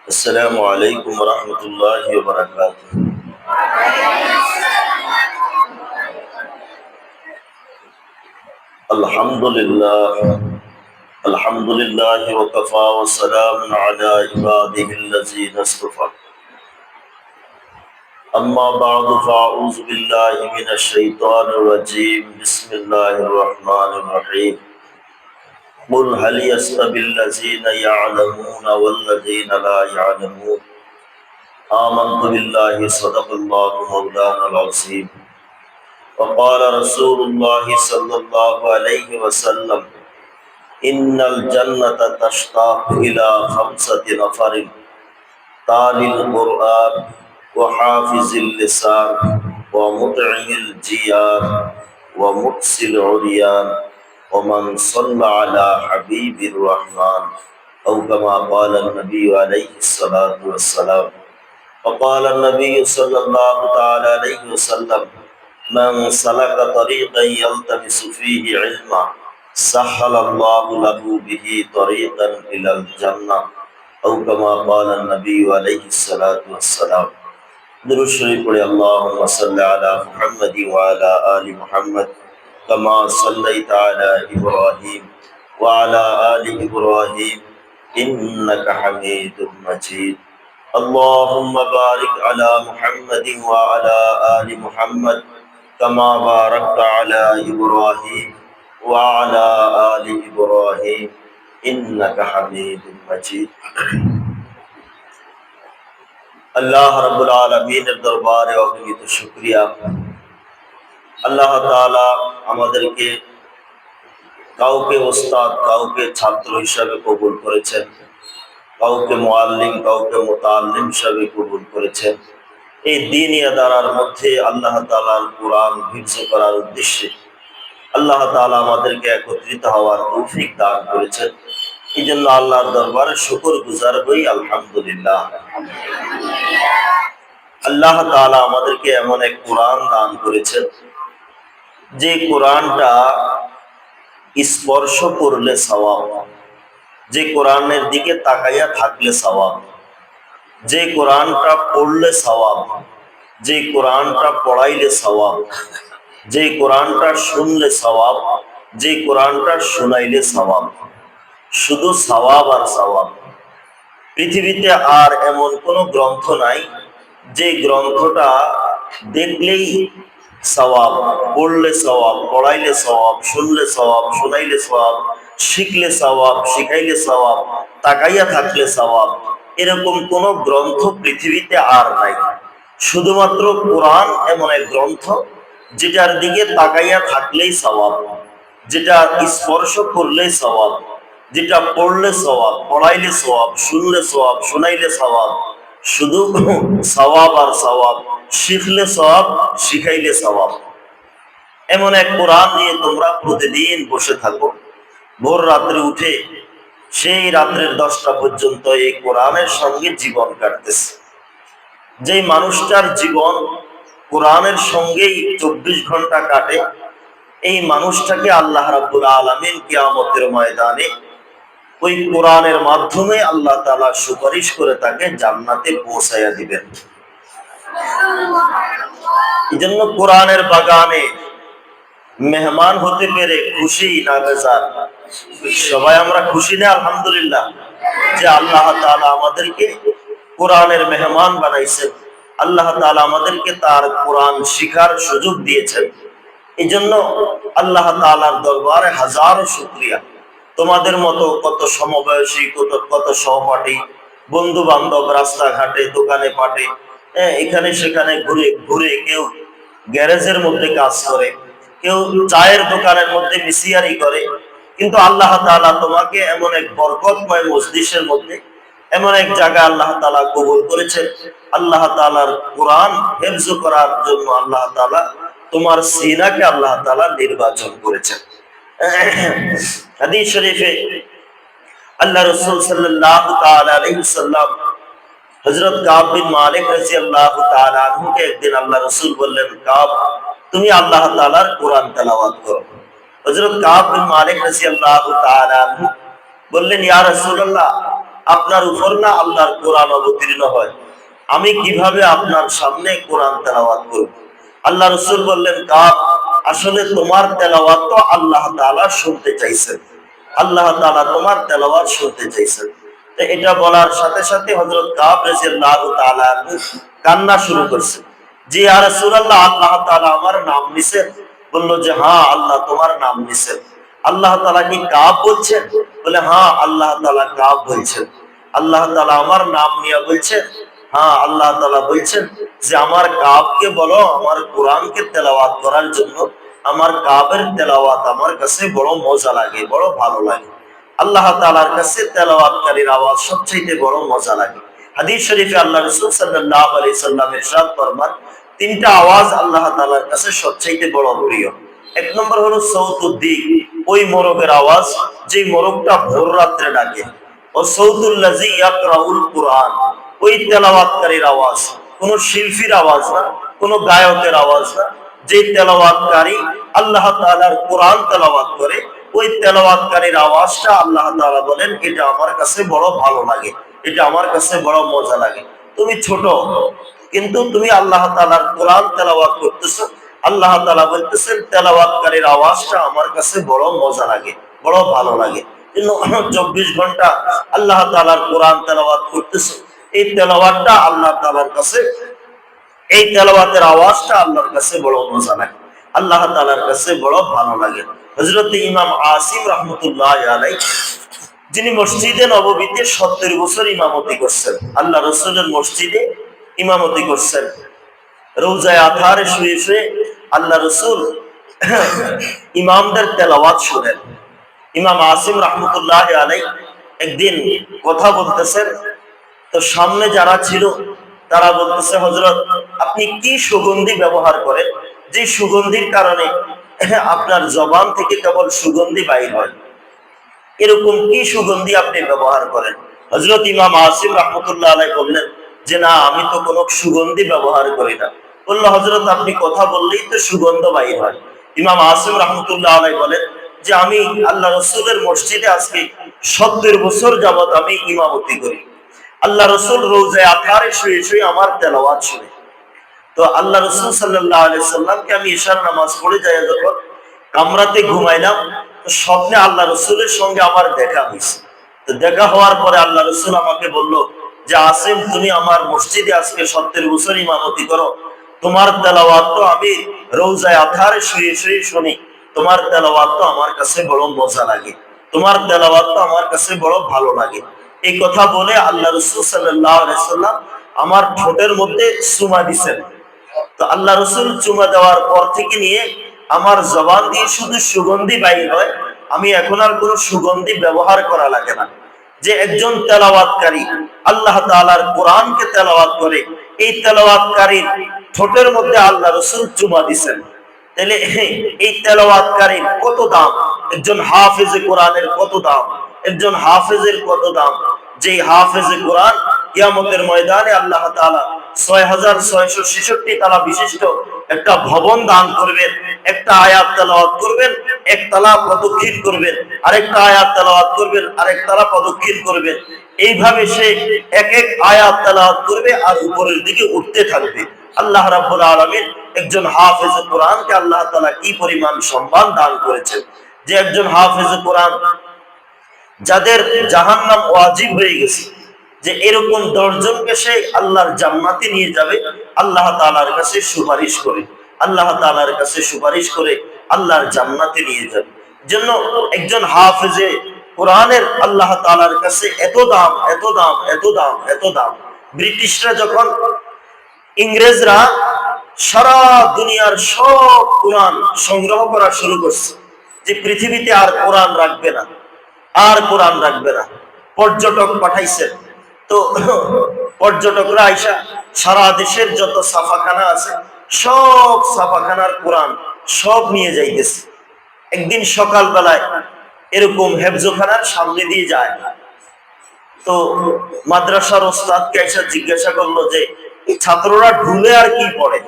السلام عليكم ورحمة الله وبركاته. الحمد لله. الحمد لله وكفى وسلام على عباده الذين اصطفى. أما بعد فأعوذ بالله من الشيطان الرجيم. بسم الله الرحمن الرحيم. قل هل يستوي الذين يعلمون والذين لا يعلمون. آمنت بالله صدق الله مولانا العظيم. وقال رسول الله صلى الله عليه وسلم إن الجنة تشتاق إلى خمسة نفر: تالي القرآن، وحافظ اللسان، ومطعم الجيار، ومكسي العريان، ومن صلى على حبيب الرحمن، أو كما قال النبي عليه الصلاة والسلام. وقال النبي صلى الله تعالى عليه وسلم: من سلك طريقا يلتمس فيه علما سهل الله له به طريقا إلى الجنة، أو كما قال النبي عليه الصلاة والسلام. درود شريف پڑھے: اللهم صل على محمد وعلى آل محمد كما صليت على إبراهيم وعلى آل إبراهيم إنك حميد مجيد. اللهم بارك على محمد وعلى آل محمد كما باركت على إبراهيم وعلى آل إبراهيم إنك حميد مجيد. اللہ رب العالمین দরবারে অগণিত শুকরিয়া। আল্লাহ তাআলা আমাদেরকে কাউকে ওস্তাদ, কাউকে ছাত্র হিসাবে কবুল করেছেন, কাউকে মুআল্লিম, কাউকে মুতাআল্লিম হিসাবে কবুল করেছেন। এই দ্বীনি আদারার মধ্যে আল্লাহ তাআলার কোরআন হিফজ করার উদ্দেশ্যে আল্লাহ তাআলা আমাদেরকে একত্রিত হওয়ার তৌফিক দান করেছেন। এই জন্য আল্লাহর দরবারে শুকর গুজার হই, আলহামদুলিল্লাহ। আল্লাহ তাআলা আমাদেরকে এমন এক কোরআন দান করেছেন যে কোরআনটা স্পর্শ করলে সওয়াব, যে কোরআনের দিকে তাকাইয়া থাকলে সওয়াব, যে কোরআনটা পড়লে সওয়াব, যে কোরআনটা পড়াইলে সওয়াব, যে কোরআনটা শুনলে সওয়াব, যে কোরআনটা শুনাইলে সওয়াব। শুধু সওয়াব আর সওয়াব। পৃথিবীতে আর এমন কোন গ্রন্থ নাই যে গ্রন্থটা দেখলেই সওয়াব, পড়লে সওয়াব, পড়াইলে সওয়াব, শুনলে সওয়াব, শুনাইলে সওয়াব, শিখলে সওয়াব, শিখাইলে সওয়াব, তাকাইয়া থাকলে সওয়াব। এরকম কোন গ্রন্থ পৃথিবীতে আর নাই। শুধুমাত্র কোরআন এমন এক গ্রন্থ যেটার দিকে তাকাইয়া থাকলেই সওয়াব, যেটা স্পর্শ করলেই সওয়াব, যেটা পড়লে সওয়াব, পড়াইলে সওয়াব, শুনলে সওয়াব, শুনাইলে সওয়াব। শুধু সওয়াব আর সওয়াব, শিখলে সওয়াব, শিখাইলে সওয়াব। এমন এক কোরআন নিয়ে তোমরা প্রতিদিন বসে থাকো, ভোর রাত্রে উঠে সেই রাত্রের 10টা পর্যন্ত এই কোরআনের সঙ্গে জীবন কাটতেছে। যে মানুষটার জীবন কোরআনের সঙ্গেই 24 ঘন্টা কাটে, এই মানুষটাকে আল্লাহ রাব্বুল আলামিন কিয়ামতের ময়দানে ওই কোরআনের মাধ্যমে আল্লাহ তাআলা সুপারিশ করে তাকে জান্নাতে পৌঁছায়া দিবেন। এজন্য কোরআনের বাগানে মেহমান হতে পেরে খুশি না বেজার? সবাই আমরা খুশি না? আলহামদুলিল্লাহ যে আল্লাহ তাআলা আমাদেরকে কোরআনের মেহমান বানাইছেন, আল্লাহ তাআলা আমাদেরকে তার কোরআন শিখার সুযোগ দিয়েছেন। এই জন্য আল্লাহ তাআলার দরবারে হাজারো শুকরিয়া। তোমাদের মতো কত সমবয়সী, কত সহপাঠী, বন্ধু বান্ধব রাস্তাঘাটে, দোকানে পাটে, এখানে সেখানে ঘুরে ঘুরে, কেউ গ্যারেজের মধ্যে কাজ করে, কেউ চায়ের দোকানের মধ্যে মিসিয়ারি করে, কিন্তু আল্লাহ তাআলা তোমাকে এমন এক বরকতময় মজলিসের মধ্যে, এমন এক জায়গা আল্লাহ তাআলা কবুল করেছেন। আল্লাহ তাআলার কোরআন হিফজ করার জন্য আল্লাহ তাআলা তোমার সিনাকে আল্লাহ তাআলা নির্বাচন করেছেন। হাদিস শরীফে আল্লাহ রাসূল সাল্লাল্লাহু তাআলা আলাইহি ওয়াসাল্লাম হযরত কাব বিন মালিক রাদিয়াল্লাহু তাআলা আনহুকে একদিন আল্লাহ রাসূল বললেন, কাব, তুমি আল্লাহ তাআলার কোরআন তেলাওয়াত করো। হযরত কাব বিন মালিক রাদিয়াল্লাহু তাআলা আনহু বললেন, ইয়া রাসূলুল্লাহ, আপনার উপর না আল্লাহর কোরআন অবতীর্ণ হয়, আমি কিভাবে আপনার সামনে কোরআন তেলাওয়াত করব? আল্লাহ রাসূল বললেন, কাব, আসলে তোমার তেলাওয়াত তো আল্লাহ তাআলা শুনতে চাইছেন, আল্লাহ তাআলা তোমার তেলাওয়াত শুনতে চাইছেন। তো এটা বলার সাথে সাথে হযরত কাব রাদিয়াল্লাহু তাআলা কান্না শুরু করছে, জি ইয়া রাসূলুল্লাহ, আল্লাহ তাআলা আমার নাম নিছেন? বলল যে হ্যাঁ, আল্লাহ তোমার নাম নিছেন। আল্লাহ তাআলা কি কাব বলছেন? বলে হ্যাঁ, আল্লাহ তাআলা কাব বলছেন। আল্লাহ তাআলা আমার নাম নিয়ে বলছেন? হ্যাঁ, আল্লাহ তাআলা বলছেন যে আমার কাবকে বলো আমার কোরআনকে তেলাওয়াত করার জন্য। আমার কাবের তেলাওয়াত আমার কাছে বড় মজা লাগে, বড় ভালো লাগে। আল্লাহ তাআলার কাছে তেলাওয়াতকারীর আওয়াজ সবচেয়ে বড় মজা লাগে। হাদিস শরীফে আল্লাহ রাসূল সাল্লাল্লাহু আলাইহি সাল্লাম ইরশাদ ফরমান, তিনটা আওয়াজ আল্লাহ তাআলার কাছে সবচেয়ে বড় প্রিয়। এক নম্বর হলো সৌতুদ্দিক, ওই মোরগের আওয়াজ যে মোরগটা ভোর রাত্রে ডাকে। ও সৌতুল্লাযী ইয়াকরাউল কুরআন, ওই তেলাওয়াতকারীর আওয়াজ, কোন শিল্পীর আওয়াজ না, কোন গায়কের আওয়াজ না, যে তেলাওয়াতকারী আল্লাহ তাআলার কোরআন তেলাওয়াত করে, ওই তেলাওয়াতকারীর আওয়াজটা আল্লাহ তাআলা বলেন এটা আমার কাছে বড় ভালো লাগে, এটা আমার কাছে বড় মজা লাগে। তুমি ছোট, কিন্তু তুমি আল্লাহ তাআলার কোরআন তেলাওয়াত করতেছো, আল্লাহ তাআলা বলতেছেন তেলাওয়াতকারীর আওয়াজটা আমার কাছে বড় মজা লাগে, বড় ভালো লাগে। 24 ঘন্টা আল্লাহ তাআলার কোরআন তেলাওয়াত করতেছো, এই তেলাওয়াতটা আল্লাহ তাআলার কাছে, এই তেলাওয়াতের আওয়াজটা আল্লাহর কাছে বড় মজা লাগে, আল্লাহ তাআলার কাছে বড় ভালো লাগে। হযরত ইমাম আসিম রাহমাতুল্লাহি আলাইহি, যিনি মসজিদে নববীতে 70 বছর ইমামতি করছেন, আল্লাহ রাসূলের মসজিদে ইমামতি করছেন, রওজায়ে আতহারে শুয়ে শুয়ে আল্লাহ রাসূল ইমামদের তেলাওয়াত শুনেন। ইমাম আসিম রাহমাতুল্লাহি আলাইহি একদিন কথা বলতেছেন, তো সামনে যারা ছিল তারা বলতেছে, হযরত আপনি কি সুগন্ধি ব্যবহার করেন যে সুগন্ধির কারণে আপনার জবান থেকে কেবল সুগন্ধি বাইর হয়? এরকম কি সুগন্ধি আপনি ব্যবহার করেন? হযরত ইমাম আসিম রাহমাতুল্লাহি আলাইহি বললেন যে না, আমি তো কোনো সুগন্ধি ব্যবহার করি না। বলল, হযরত আপনি কথা বললেই তো সুগন্ধ বাইর হয়। ইমাম আসিম রাহমাতুল্লাহি আলাইহি বলেন যে আমি আল্লাহ রাসূলের মসজিদে আজকে 70 বছর যাবত আমি ইমামতি করি। আল্লাহ রাসূল রওজায়ে আতহারে শুয়ে শুয়ে আমার তেলাওয়াত শুনে। তো আল্লাহ রাসূল সাল্লাল্লাহু আলাইহি সাল্লামকে আমি ইশার নামাজ পড়ে যাই, যখন কামরাতে ঘুমাইলাম, তো স্বপ্নে আল্লাহ রাসূলের সঙ্গে আমার দেখা হয়েছে। তো দেখা হওয়ার পরে আল্লাহ রাসূল আমাকে বলল যে আসিম, তুমি আমার মসজিদে আজকে 70 বছর ইমামতি করো, তোমার তেলাওয়াত তো আমি রওজায়ে আতহারে শুয়ে শুয়ে শুনি, তোমার তেলাওয়াত তো আমার কাছে বড় মজা লাগে, তোমার তেলাওয়াত তো আমার কাছে বড় ভালো লাগে। এই কথা বলে আল্লাহ রাসূল সাল্লাল্লাহু আলাইহি সাল্লাম আমার ঠোঁটের মধ্যে চুমা দিয়েছেন। তো আল্লাহ রাসূল চুমা দেওয়ার পর থেকে নিয়ে আমার জবান দিয়ে শুধু সুগন্ধি বাইর হয়, আমি এখন আর কোনো সুগন্ধি ব্যবহার করা লাগে না। যে একজন তেলাওয়াতকারী আল্লাহ তাআলার কোরআনকে তেলাওয়াত করে, এই তেলাওয়াতকারীর ঠোঁটের মধ্যে আল্লাহ রাসূল চুমা দিয়েছেন, তাহলে এই তেলাওয়াতকারীর কত দাম, একজন হাফেজে কোরআনের কত দাম, একজন হাফেজের কত দাম, যে হাফেজে কোরআন কিয়ামতের ময়দানে আল্লাহ তাআলা 6666 তালা বিশিষ্ট একটা ভবন দান করবেন। একটা আয়াত তেলাওয়াত করবেন, এক তালা প্রদক্ষিণ করবেন, আরেকটা আয়াত তেলাওয়াত করবেন, আরেক তালা প্রদক্ষিণ করবেন। এইভাবে সে এক এক আয়াত তেলাওয়াত করবে আর উপরের দিকে উঠতে থাকবে। আল্লাহ রাব্বুল আলামিন একজন হাফেজ কোরআনকে আল্লাহ তাআলা কি পরিমাণ সম্মান দান করেছেন, যে একজন হাফেজ কোরআন যাদের জাহান্নাম ওয়াজিব হয়ে গেছে, যে এরকম 10 জনকে সে আল্লাহর জান্নাতে নিয়ে যাবে, আল্লাহ তাআলার কাছে সুপারিশ করে, আল্লাহ তাআলার কাছে সুপারিশ করে আল্লাহর জান্নাতে নিয়ে যাবে। জন্য একজন হাফেজে কোরআনের আল্লাহ তাআলার কাছে এত দাম, এত দাম, এত দাম, এত দাম। ব্রিটিশরা যখন, ইংরেজরা সারা দুনিয়ার সব কোরআন সংগ্রহ করা শুরু করছে, যে পৃথিবীতে আর কোরআন রাখবে না, আর কোরআন রাখবে না, পর্যটক পাঠাইছে। তো পর্যটকরা আইসা সারা দেশের যত ছাপাখানা আছে সব ছাপাখানার কোরআন সব নিয়ে যাইতেছে। একদিন সকাল বেলায় এরকম হেফজখানার সামনে দিয়ে যায়, তো মাদ্রাসার ওস্তাদকে এসে জিজ্ঞাসা করলো যে এই ছাত্ররা ঢুলে আর কি পড়ে,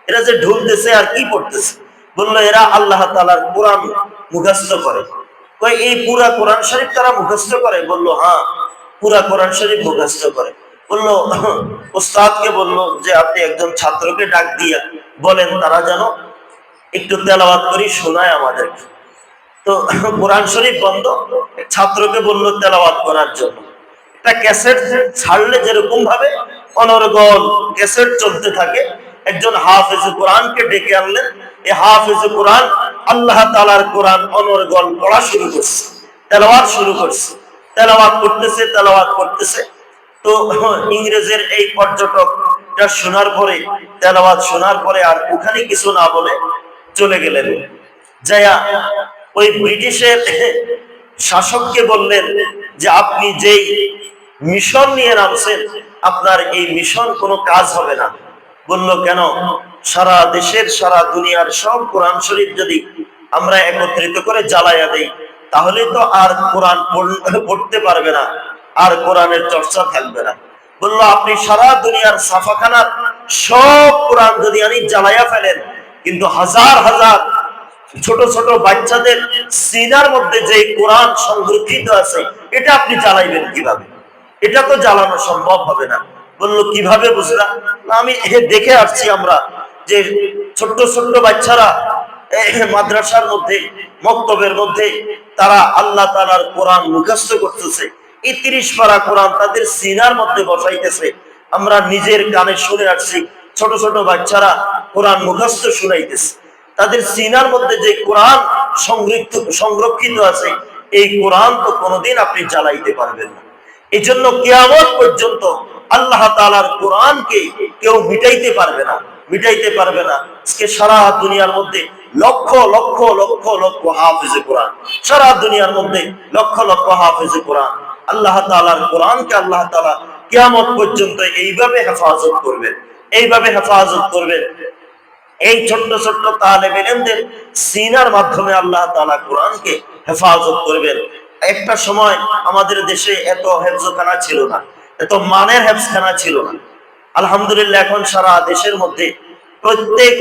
এরা যে ঢুলতেছে আর কি পড়তেছে? বললো এরা আল্লাহ তাআলার কোরআন মুখস্থ করে। কই এই পুরা কোরআন শরীফ তারা মুখস্থ করে? বললো হ্যাঁ। পুরা কোরআন শরীফ মুখস্থ করে। বললো, ওস্তাদকে বললো যে আপনি একজন ছাত্রকে ডাক দিয়ে বলেন তারা যেন একটু তেলাওয়াত করি শোনায় আমাদেরকে। তো কোরআন শরীফ বন্ধ, ছাত্রকে বললো তেলাওয়াত করার জন্য। একটা ক্যাসেট ছাড়লে যেরকম ভাবে অনর্গল ক্যাসেট চলতে থাকে, একজন হাফেজ কোরআনকে ডেকে আনলেন। এই হাফেজ কোরআন আল্লাহ তাআলার কোরআন অনর্গল পড়া শুরু করছে, তেলাওয়াত শুরু করছে, তেলাওয়াত করতেছে, তেলাওয়াত করতেছে। তো ইংরেজের এই পর্যটকটা শোনার পরে, তেলাওয়াত শোনার পরে আর ওখানে কিছু না বলে চলে গেলেন। যায়া ওই ব্রিটিশের শাসককে বললেন যে আপনি যেই মিশন নিয়ে নামছেন, আপনার এই মিশন কোনো কাজ হবে না। বলল কেন? সারা দেশের সারা দুনিয়ার সব কোরআন শরীফ যদি আমরা একত্রিত করে জ্বালাইয়া দেই, তাহলে তো আর কোরআন পড়তে পারবে না, আর কোরআনের চর্চা থাকবে না। বলল আপনি সারা দুনিয়ার ছাপাখানার সব কোরআন যদি আনি জ্বালাইয়া ফেলেন, কিন্তু হাজার হাজার ছোট ছোট বাচ্চাদের সিনার মধ্যে যে কোরআন সংরক্ষিত আছে, এটা আপনি জ্বালাইবেন কিভাবে? এটা তো জ্বালানো সম্ভব হবে না। বললো কিভাবে বুঝলাম? না, আমি দেখে আসছি আমরা যে ছোট্ট ছোট্ট বাচ্চারা মাদ্রাসার মধ্যে, মক্তবের মধ্যে তারা আল্লাহ তাআলার কোরআন মুখস্থ করতেছে। এই 30 পারা কোরআন তাদের সিনার মধ্যে বসাইতেছে। আমরা নিজের কানে শুনে আসছি, ছোট ছোট বাচ্চারা কোরআন মুখস্থ শুনাইতেছে। তাদের সিনার মধ্যে যে কোরআন সংরক্ষিত আছে, এই কোরআন তো কোনোদিন আপনি জ্বালাইতে পারবেন না। এই জন্য কিয়ামত পর্যন্ত আল্লাহ তাআলার কোরআনকে কেউ মিটাইতে পারবে না, মিটাইতে পারবে না। আজকে সারা দুনিয়ার মধ্যে লক্ষ লক্ষ লক্ষ লক্ষ হাফেজে কোরআন, সারা দুনিয়ার মধ্যে লক্ষ লক্ষ হাফেজে কোরআন। আল্লাহ তাআলার কোরআনকে আল্লাহ তাআলা কিয়ামত পর্যন্ত এইভাবে হেফাজত করবেন, এইভাবে হেফাজত করবেন। এই ছোট্ট ছোট্ট তালেবে ইলমদের সিনার মাধ্যমে আল্লাহ তাআলা কোরআনকে হেফাজত করবেন। একটা সময় আমাদের দেশে এত হেফজখানা ছিল না, এত মানের হেফজখানা ছিল না। আলহামদুলিল্লাহ এখন সারা দেশের মধ্যে প্রত্যেক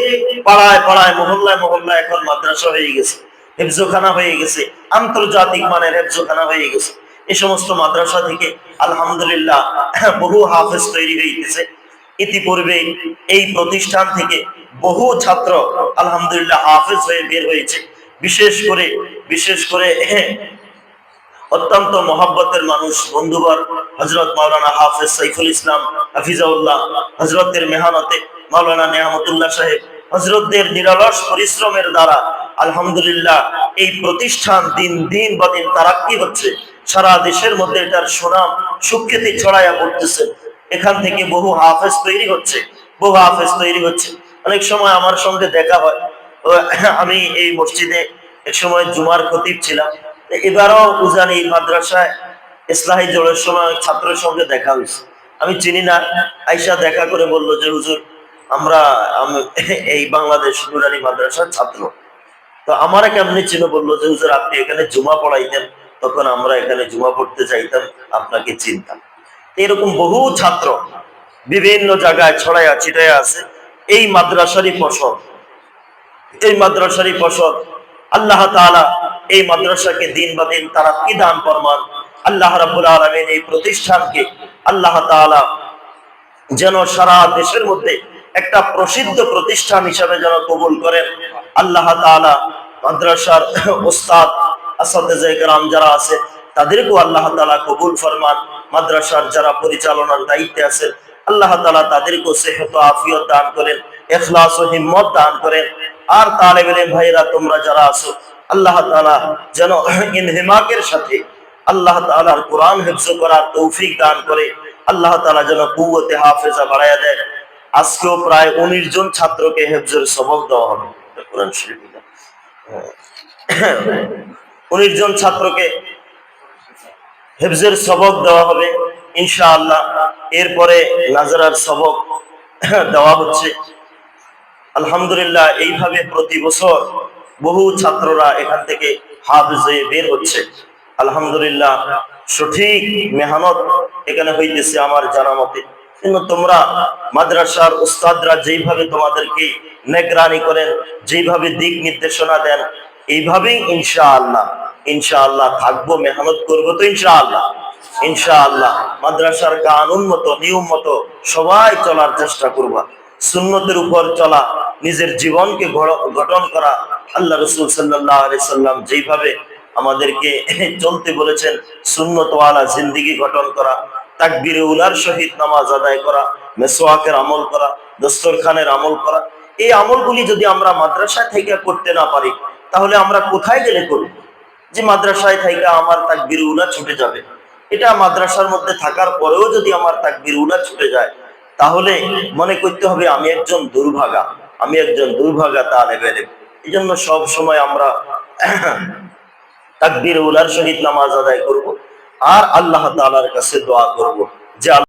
পাড়ায় পাড়ায়, মহল্লায় মহল্লায় এখন মাদ্রাসা হয়ে গেছে, হেফজখানা হয়ে গেছে, আন্তর্জাতিক মানের হেফজখানা হয়ে গেছে। এই সমস্ত মাদ্রাসা থেকে আলহামদুলিল্লাহ বহু হাফেজ তৈরি হয়েছে। ইতিপূর্বে এই প্রতিষ্ঠান থেকে বহু ছাত্র আলহামদুলিল্লাহ হাফেজ হয়ে বের হয়েছে। বিশেষ করে অত্যন্ত মহব্বতের মানুষ, বন্ধুবর হযরত মাওলানা হাফেজ সাইফুল ইসলাম হাফিজাউল্লাহ, হযরতের মেহনতে মাওলানা নিয়ামতুল্লাহ সাহেব, হযরতদের নিরলস পরিশ্রমের দ্বারা আলহামদুলিল্লাহ এই প্রতিষ্ঠান দিন দিন বা দিন তারাক্কি হচ্ছে। সারা দেশের মধ্যে এটার সুনাম সুখ্যাতি ছড়াইয়া পড়তেছে। এখান থেকে বহু হাফেজ তৈরি হচ্ছে, বহু হাফেজ তৈরি হচ্ছে। অনেক সময় আমার সঙ্গে দেখা হয়। আমি এই মসজিদে এক সময় জুমার খতিব ছিলাম। এবারও উজানি মাদ্রাসায় ইসলাহি জোড়ের সময় ছাত্রের সঙ্গে দেখা হয়েছে। আমি চিনি না, আইসা দেখা করে বলল যে হুজুর আমি এই বাংলাদেশ নুরানি মাদ্রাসার ছাত্র। তো আমারা কেমনি ছিল, বললো যে হুজুর আপনি এখানে জুমা পড়াইতেন, তখন আমরা এখানে জুমা পড়তে চাইতাম, আপনাকে চিনতাম। এরকম বহু ছাত্র বিভিন্ন জায়গায় ছড়াইয়া ছিটাইয়া আছে। এই মাদ্রাসারই ফসল, এই মাদ্রাসারই ফসল। আল্লাহ তাআলা এই মাদ্রাসাকে দিন বা দিন তারাক্কি দান ফরমান। আল্লাহ রাব্বুল আলামিন এই প্রতিষ্ঠানকে আল্লাহ তাআলা যেন সারা দেশের মধ্যে একটা প্রসিদ্ধ প্রতিষ্ঠান হিসাবে যেন কবুল করেন। আল্লাহ তাআলা মাদ্রাসার উস্তাদ আসাতিজা কেরাম যারা আছে তাদেরকেও আল্লাহ তাআলা কবুল ফরমান। মাদ্রাসার যারা পরিচালনার দায়িত্বে আছেন আল্লাহ তাআলা তাদেরকেও সেহত ও আফিয়ত দান করেন, ইখলাস ও হিম্মত দান করেন। আর তালেব ইলম ভাইরা তোমরা যারা আছো, আল্লাহ তাআলা যেন ইনহিমাকের সাথে আল্লাহ তাআলার কোরআন হিফজ করার তৌফিক দান করে। আল্লাহ তাআলা যেন কুওয়াতে হাফেজা বাড়ায়া দেয়। আজকেও প্রায় 19 জন ছাত্রকে হিফজের সবক দেওয়া হবে কোরআন শরীফে। 19 জন ছাত্রকে হিফজের সবক দেওয়া হবে ইনশাআল্লাহ। এরপরে নাজরার সবক দেওয়া হচ্ছে। আলহামদুলিল্লাহ এইভাবে প্রতি বছর বহু ছাত্ররা এখান থেকে হাফেজ হয়ে বের হচ্ছে। আলহামদুলিল্লাহ সঠিক মেহনত এখানে হইতেছে আমার জানা মতে। কিন্তু তোমরা মাদ্রাসার উস্তাদরা যেইভাবে তোমাদেরকে নিগরানি করেন, যেইভাবে দিক নির্দেশনা দেন, এইভাবেই ইনশাআল্লাহ থাকবো, মেহনত করবো তো ইনশাআল্লাহ। ইনশাআল্লাহ মাদ্রাসার কানুন মতো নিয়ম মতো সবাই চলার চেষ্টা করবা। সুন্নতের উপর চলা, নিজের জীবনকে গঠন করা। আল্লাহ রাসূল সাল্লাল্লাহু আলাইহি সাল্লাম যেইভাবে আমাদেরকে চলতে বলেছেন, সুন্নতওয়ালা জিন্দেগি গঠন করা, তাকবীরে উলার সহিত নামাজ আদায় করা, মেসওয়াকের আমল করা, দস্তরখানের আমল করা, এই আমলগুলি যদি আমরা মাদ্রাসায় থেকে করতে না পারি, তাহলে আমরা কোথায় গেলে করব? যে মাদ্রাসায় থেকে আমার তাকবীর উলা ছুটে যাবে, এটা মাদ্রাসার মধ্যে থাকার পরেও যদি আমার তাকবীর উলা ছুটে যায়, তাহলে মনে করতে হবে আমি একজন দুর্ভাগা, আমি একজন দুর্ভাগা তালেবে ইলম। এই জন্য সব সময় আমরা তাকবীর উলার সহিত নামাজ আদায় করব আর আল্লাহ তাআলার কাছে দোয়া করব যে